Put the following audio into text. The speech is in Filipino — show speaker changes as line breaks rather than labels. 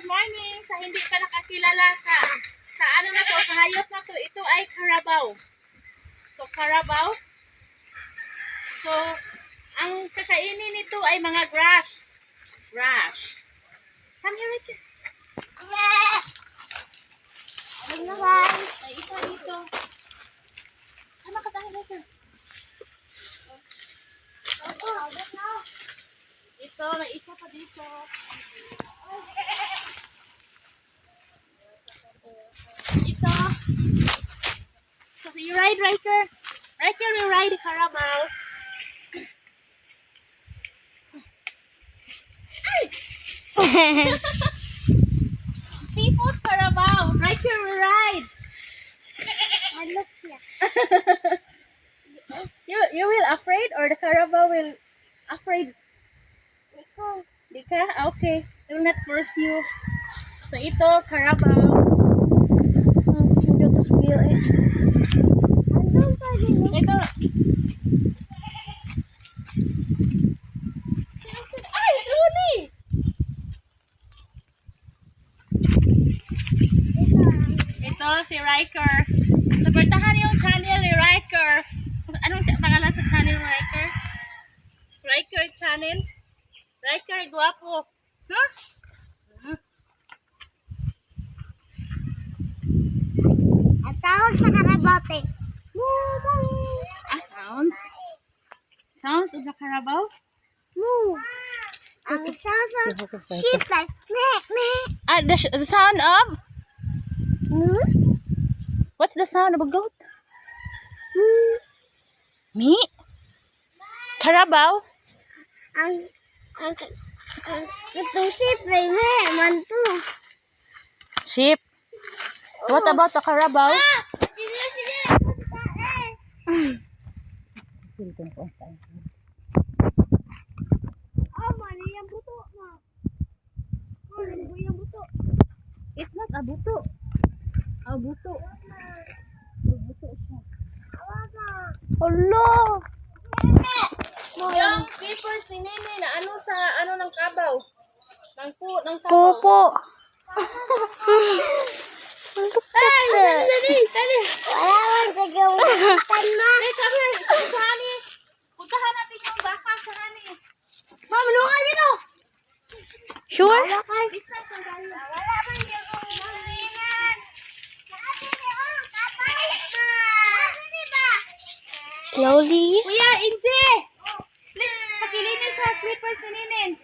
good morning sa hindi ka nakakilala sa ano na to, sa hayop na to. Ito ay Carabao. So, Carabao. So, ang kakainin nito ay mga grass. Grass. Come here, Ricky. May isa dito. Ano ka tayo dito? Ito, may isa pa dito. Ito. So, you ride, Riker? Riker will ride Carabao. Ay! People's Carabao. Riker will ride. You will afraid or the Carabao will afraid? Di ka? Okay. I will not force you. So, ito, Carabao. Ito. Ay, slowly! Ito, si Riker. Supportahan yung channel ni Riker. Anong pangalan sa channel ni Riker? Riker channel? Riker, guwapo. Huh?
Ang tawag sa karabote.
Sounds? Sounds of the Carabao?
Moo. Ang sound of sheep like meh.
The sound of?
Moose.
What's the sound of a goat?
Moo.
Me? Carabao?
Ang itong sheep like meh. Manto.
Sheep. What about the Carabao?
Mali yung buto mo. Mali yung buto.
It's not a buto. A buto. Buto siya.
Hello.
Yung papers ni Nene na ano sa ano ng kabaw. Ng kabaw.
Pupo. Dali. Wala man sa gawitan mo.
Hey, come here. Sa Hani. Puntahan natin yung baka sa Hani.
Ma'am, lungan nyo. Sure?
Wala man yung
Slowly.
Kuya, Inje! Please, pakilinis sa slippers ni Nenen.